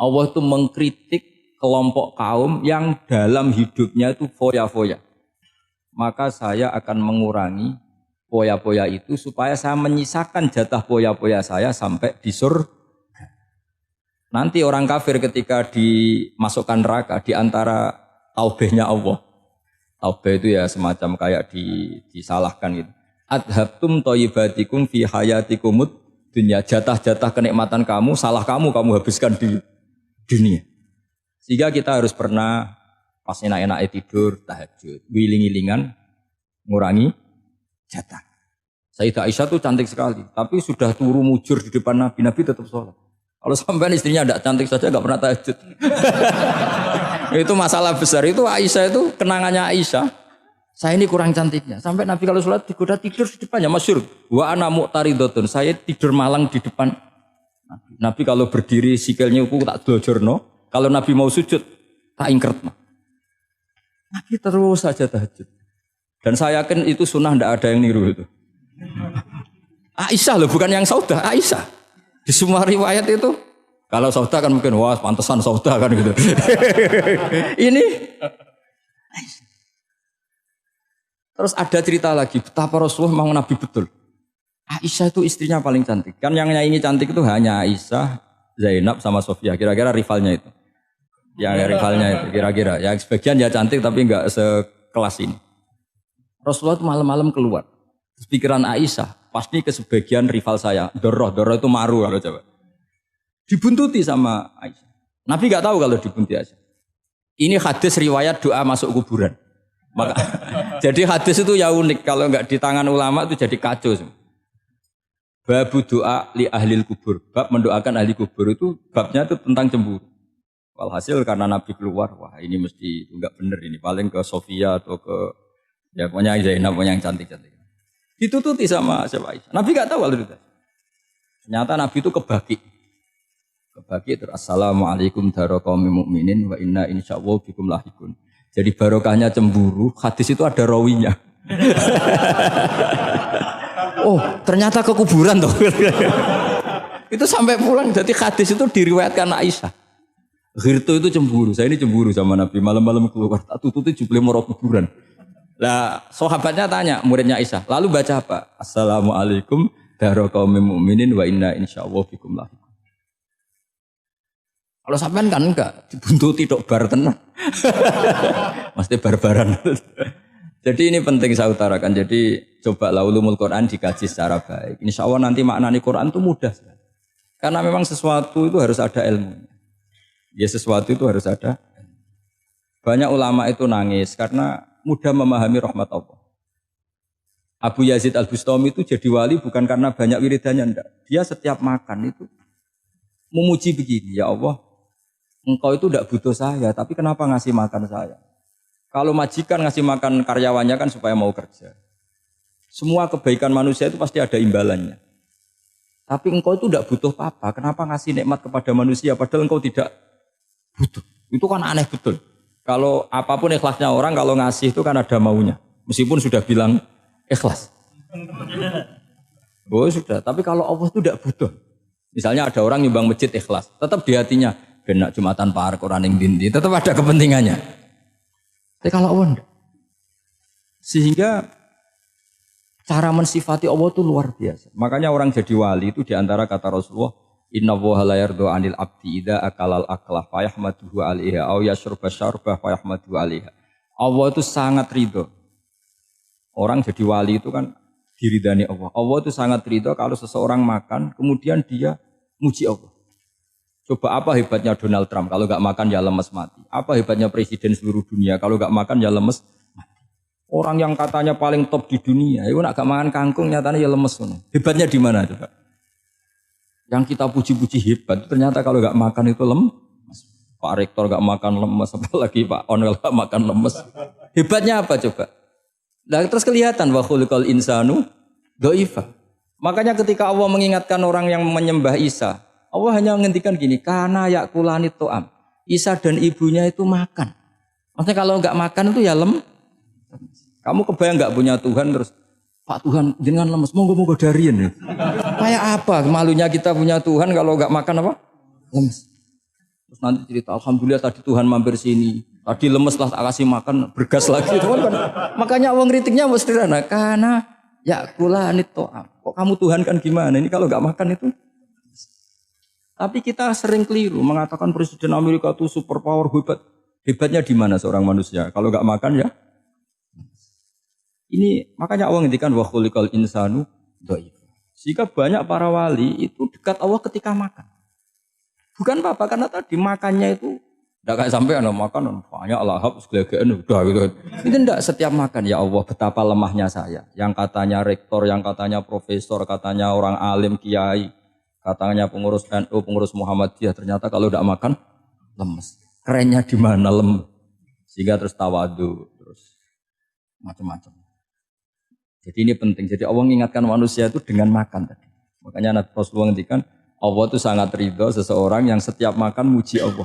Allah itu mengkritik kelompok kaum yang dalam hidupnya itu foya-foya. Maka saya akan mengurangi foya-foya itu supaya saya menyisakan jatah foya-foya saya sampai di surga. Nanti orang kafir ketika dimasukkan neraka di antara taubehnya Allah. Taubeh itu ya semacam kayak disalahkan gitu. Adhabtum thayyibatikum fi hayatikumud dunya, jatah-jatah kenikmatan kamu, salah kamu habiskan di dunia. Sehingga kita harus pernah pas enak-enaknya tidur, tahajud, wiling-wilingan, ngurangi jatah. Sayyidah Aisyah tuh cantik sekali, tapi sudah turu mujur di depan Nabi, Nabi tetap sholat. Kalau sampai istrinya tidak cantik saja, nggak pernah tahajud. Itu masalah besar. Itu Aisyah itu kenangannya Aisyah. Saya ini kurang cantiknya. Sampai Nabi kalau sholat digoda tidur di depannya, masyhur. Wa ana muqtaridotun. Saya tidur malang di depan Nabi. Nabi kalau berdiri sikilnya aku tak dlojorno. Kalau Nabi mau sujud tak ingkret. Nabi terus saja tahajud. Dan saya yakin itu sunnah, tidak ada yang niru itu. Aisyah loh, bukan yang Saudah, Aisyah. Di semua riwayat itu, kalau Saudah kan mungkin wah pantesan Saudah kan gitu. Ini Aisyah. Terus ada cerita lagi, betapa Rasulullah memang Nabi betul. Aisyah itu istrinya paling cantik. Kan yang nyanyi cantik itu hanya Aisyah, Zainab sama Sofia. Kira-kira rivalnya itu. Yang rivalnya itu kira-kira. Yang sebagian ya cantik tapi enggak sekelas ini. Rasulullah itu malam-malam keluar. Terus pikiran Aisyah, pasti ke sebagian rival saya. Doroh itu maru kalau coba. Dibuntuti sama Aisyah. Nabi enggak tahu kalau dibuntuti Aisyah. Ini hadis riwayat doa masuk kuburan. Maka jadi hadis itu ya unik, kalau enggak di tangan ulama itu jadi kacau semua. Babu doa li ahlil kubur, bab mendoakan ahli kubur itu babnya itu tentang cemburu. Walhasil karena Nabi keluar, wah ini mesti enggak benar ini, paling ke Sofia atau ke ya pokoknya Zainab pokoknya yang cantik-cantik. Ditututi sama siapa Aisyah. Nabi enggak tahu itu. Ternyata Nabi itu kebagi terus assalamualaikum daraqaumil mukminin wa inna insyaallah bikum lahikun. Jadi barokahnya cemburu, hadis itu ada rawinya. Oh, ternyata ke kuburan tuh. Itu sampai pulang, jadi hadis itu diriwayatkan Aisyah. Ghirtu itu cemburu, saya ini cemburu sama Nabi, malam-malam keluar, tak tututi jubli moro kuburan. Lah, sahabatnya tanya, muridnya Aisyah, lalu baca apa? Assalamualaikum daraqaumil mukminin wa inna insyaallah bikum lahikun. Kalau sampean kan enggak, dibuntuti tok bar tenan. Mesti barbaran. Jadi ini penting saya utarakan. Jadi coba ulumul Quran dikaji secara baik. Insya Allah nanti maknani Quran itu mudah. Karena memang sesuatu itu harus ada ilmunya. Ya sesuatu itu harus ada. Banyak ulama itu nangis karena mudah memahami rahmat Allah. Abu Yazid Al-Bustami itu jadi wali bukan karena banyak wiridannya, enggak. Dia setiap makan itu memuji begini, ya Allah. Engkau itu tidak butuh saya, tapi kenapa ngasih makan saya? Kalau majikan ngasih makan karyawannya kan supaya mau kerja. Semua kebaikan manusia itu pasti ada imbalannya. Tapi engkau itu tidak butuh apa-apa, kenapa ngasih nikmat kepada manusia padahal engkau tidak butuh? Itu kan aneh betul. Kalau apapun ikhlasnya orang, kalau ngasih itu kan ada maunya. Meskipun sudah bilang ikhlas. Oh sudah, tapi kalau Allah itu tidak butuh. Misalnya ada orang nyumbang masjid ikhlas, tetap di hatinya. Benak Jumatan Par Quran yang dinti tetap ada kepentingannya. Tapi kalau Allah enggak. Sehingga cara mensifati Allah itu luar biasa. Makanya orang jadi wali itu diantara kata Rasulullah, Inna woha la yardo anil abdi idha akalal aklah fayahmaduhu alaiha au yashrubah syarbah fayahmaduhu alaiha. Allah itu sangat ridho. Orang jadi wali itu kan diridani Allah. Allah itu sangat ridho kalau seseorang makan kemudian dia muji Allah. Coba apa hebatnya Donald Trump kalau gak makan ya lemes mati. Apa hebatnya presiden seluruh dunia kalau gak makan ya lemes mati. Orang yang katanya paling top di dunia, itu nak gak makan kangkung nyatanya ya lemes. Hebatnya di mana coba? Yang kita puji-puji hebat, ternyata kalau gak makan itu lemes. Pak Rektor gak makan lemes, apalagi Pak Onel gak makan lemes. Hebatnya apa coba? Nah, terus kelihatan wa khuliqal insanu dhaifa. Makanya ketika Allah mengingatkan orang yang menyembah Isa, Allah hanya menghentikan gini, karena yakulani to'am. Isa dan ibunya itu makan. Maksudnya kalau enggak makan itu ya Kamu kebayang nggak punya Tuhan terus Pak Tuhan jangan lemes, monggo darian ya. Kayak apa malunya kita punya Tuhan kalau nggak makan apa? Lemes. Terus nanti cerita, alhamdulillah tadi Tuhan mampir sini. Tadi lemes lah tak kasih makan, bergas lagi. Kan? Makanya uang kritiknya mesti sederhana. Karena ya kula to'am. Kok kamu Tuhan kan gimana? Ini kalau nggak makan itu. Tapi kita sering keliru mengatakan Presiden Amerika itu superpower hebat. Hebatnya di mana seorang manusia? Kalau nggak makan ya. Ini makanya Allah ngendikan wa khuliqal insanu dhaif. Sehingga banyak para wali itu dekat Allah ketika makan. Bukan apa-apa karena tadi makannya itu tidak kayak sampai ada makan banyak lahap segala-galanya udah gitu. Itu tidak setiap makan ya Allah betapa lemahnya saya. Yang katanya rektor, yang katanya profesor, katanya orang alim kiai, katanya pengurus NU, pengurus Muhammadiyah ternyata kalau tidak makan lemes. Kerennya di mana lemes? Sehingga terus tawadu, terus macam-macam. Jadi ini penting. Jadi Allah mengingatkan manusia itu dengan makan tadi. Makanya Nabi Rasulullah ngendikan Allah itu sangat ridho seseorang yang setiap makan muji Allah.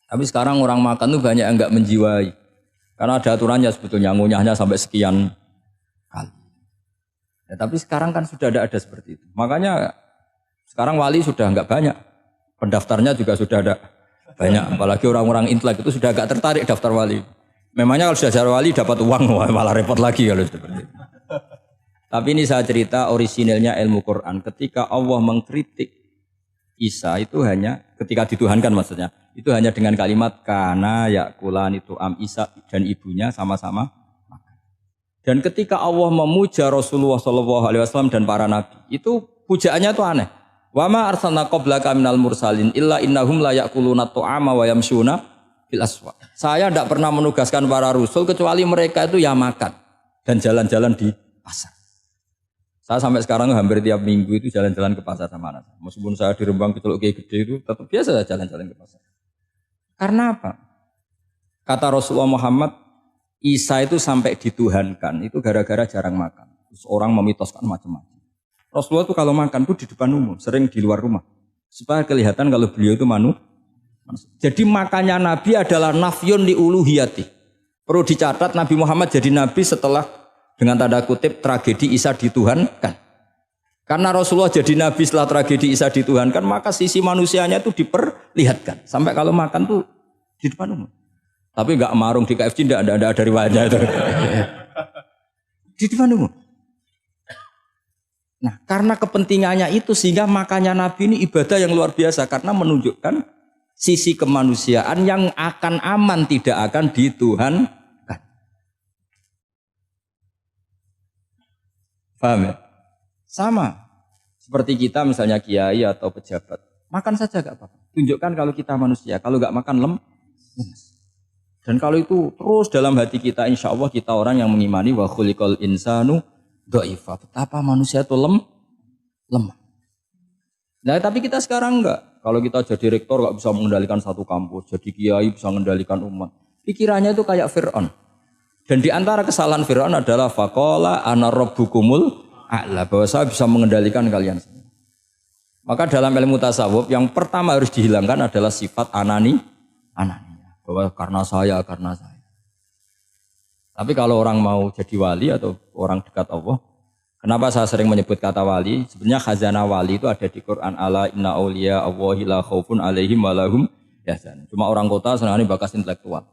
Tapi sekarang orang makan tuh banyak yang enggak menjiwai. Karena ada aturannya sebetulnya ngunyahnya sampai sekian kali. Ya, tapi sekarang kan sudah ada seperti itu. Makanya sekarang wali sudah enggak banyak. Pendaftarnya juga sudah ada banyak. Apalagi orang-orang intelek itu sudah agak tertarik daftar wali. Memangnya kalau sudah jadi wali dapat uang malah repot lagi kalau seperti itu. Tapi ini saya cerita orisinilnya ilmu Quran. Ketika Allah mengkritik Isa itu hanya ketika dituhankan maksudnya. Itu hanya dengan kalimat kana yakulan itu Isa dan ibunya sama-sama makan. Dan ketika Allah memuja Rasulullah SAW dan para nabi, itu pujaannya itu aneh. Wa ma arsalna qablaka minal mursalin illa innahum la yakuluna ta'ama wa yamshuna fil aswaq. Saya tidak pernah menugaskan para rasul kecuali mereka itu ya makan dan jalan-jalan di pasar. Saya sampai sekarang hampir tiap minggu itu jalan-jalan ke pasar sama anak. Meskipun saya di Rembang Kecelok gede itu tetap biasa jalan-jalan ke pasar. Karena apa? Kata Rasulullah Muhammad, Isa itu sampai dituhankan itu gara-gara jarang makan. Terus orang memitoskan macam-macam. Rasulullah itu kalau makan itu di depan umum, sering di luar rumah. Supaya kelihatan kalau beliau itu manusia. Jadi makannya Nabi adalah nafyun li uluhiyati. Perlu dicatat Nabi Muhammad jadi Nabi setelah dengan tanda kutip tragedi Isa dituhankan. Karena Rasulullah jadi Nabi setelah tragedi Isa dituhankan, maka sisi manusianya itu diperlihatkan. Sampai kalau makan tuh di depan umum. Tapi enggak marung di KFC, enggak ada dari wajah itu. Di depan umum. Nah, karena kepentingannya itu sehingga makannya Nabi ini ibadah yang luar biasa karena menunjukkan sisi kemanusiaan yang akan aman tidak akan dituhankan. Paham ya? Sama. Seperti kita misalnya kiai atau pejabat. Makan saja gak apa-apa. Tunjukkan kalau kita manusia. Kalau gak makan lemes. Dan kalau itu terus dalam hati kita, insya Allah kita orang yang mengimani wa khuliqal insanu dha'ifa. Betapa manusia itu lemah. Nah tapi kita sekarang enggak. Kalau kita jadi rektor gak bisa mengendalikan satu kampus. Jadi kiai bisa mengendalikan umat. Pikirannya itu kayak Fir'aun. Dan di antara kesalahan Fir'aun adalah faqala ana rabbukumul a'la, bahwa saya bisa mengendalikan kalian semua. Maka dalam ilmu tasawuf yang pertama harus dihilangkan adalah sifat anani. Bahwa karena saya. Tapi kalau orang mau jadi wali atau orang dekat Allah, kenapa saya sering menyebut kata wali? Sebenarnya khazanah wali itu ada di Quran. Ala inna awliya Allahi la khaufun alaihim walahum yahzanun. Cuma orang kota senangnya bakas intelektual.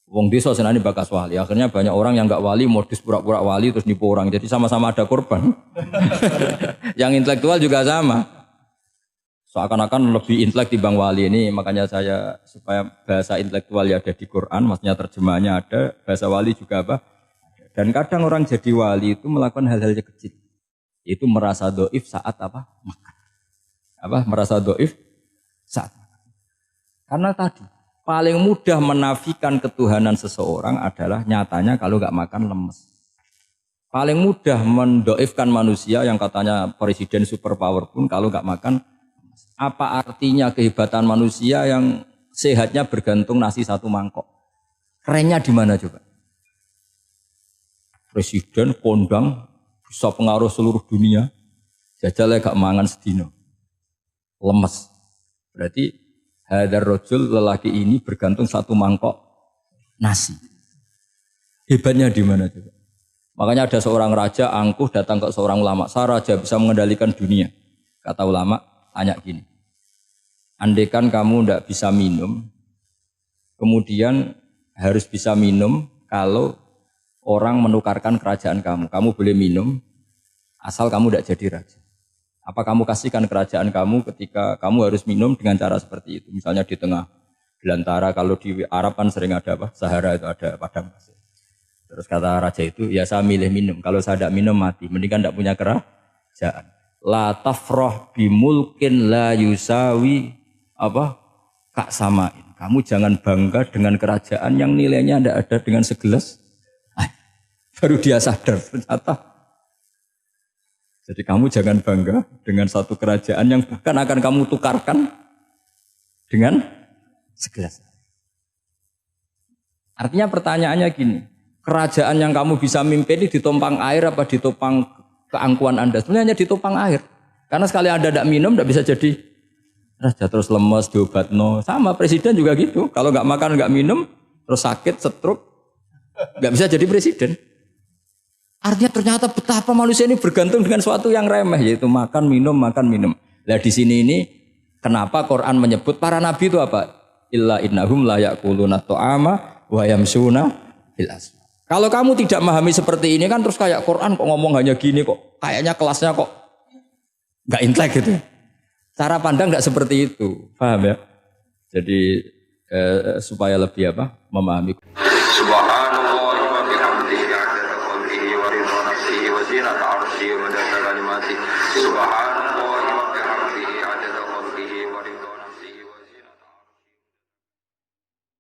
Wong desa senani bakas wali. Akhirnya banyak orang yang enggak wali modus pura-pura wali terus nipu orang. Jadi sama-sama ada korban. Yang intelektual juga sama. Seakan-akan lebih intelek dibanding wali ini. Makanya saya supaya bahasa intelektual ya ada di Quran, maksudnya terjemahannya ada, bahasa wali juga apa? Dan kadang orang jadi wali itu melakukan hal-hal yang kecil. Itu merasa doif saat apa? Makan. Merasa doif saat makan. Karena tadi paling mudah menafikan ketuhanan seseorang adalah nyatanya kalau nggak makan lemes. Paling mudah mendoifkan manusia yang katanya presiden superpower pun kalau nggak makan lemes. Apa artinya kehebatan manusia yang sehatnya bergantung nasi satu mangkok? Kerennya di mana coba? Presiden kondang bisa pengaruh seluruh dunia. Jajalnya gak mangan sedino. Lemes. Berarti hadar rojul lelaki ini bergantung satu mangkok nasi. Hebatnya di mana coba? Makanya ada seorang raja angkuh datang ke seorang ulama. Saya raja bisa mengendalikan dunia. Kata ulama, tanya gini. Andaikan kamu tidak bisa minum, kemudian harus bisa minum kalau orang menukarkan kerajaan kamu. Kamu boleh minum, asal kamu tidak jadi raja. Apa kamu kasihkan kerajaan kamu ketika kamu harus minum dengan cara seperti itu? Misalnya di tengah belantara, kalau di Arab kan sering ada apa? Sahara itu ada padang pasir. Terus kata raja itu, ya saya milih minum. Kalau saya tidak minum mati. Mendingan tidak punya kerajaan. La tafroh bimulkin la yusawi apa kak samain. Kamu jangan bangga dengan kerajaan yang nilainya tidak ada dengan segelas. Baru dia sadar ternyata. Jadi kamu jangan bangga dengan satu kerajaan yang bahkan akan kamu tukarkan dengan segelas. Artinya pertanyaannya gini. Kerajaan yang kamu bisa mimpin ini ditopang air apa ditopang keangkuhan Anda? Sebenarnya hanya ditopang air. Karena sekali Anda tidak minum, tidak bisa jadi raja. Terus lemes, diobatno. Sama presiden juga gitu. Kalau nggak makan, nggak minum, terus sakit, stroke, nggak bisa jadi presiden. Artinya ternyata betapa manusia ini bergantung dengan suatu yang remeh, yaitu makan, minum, makan, minum. Nah di sini ini, kenapa Quran menyebut para nabi itu apa? Illa innahum la ya'kuluna ta'ama wa yamsuna bil aswaq. Kalau kamu tidak memahami seperti ini kan terus kayak Quran kok ngomong hanya gini kok. Kayaknya kelasnya kok nggak intelek gitu. Cara pandang nggak seperti itu. Paham ya? Jadi supaya lebih memahami.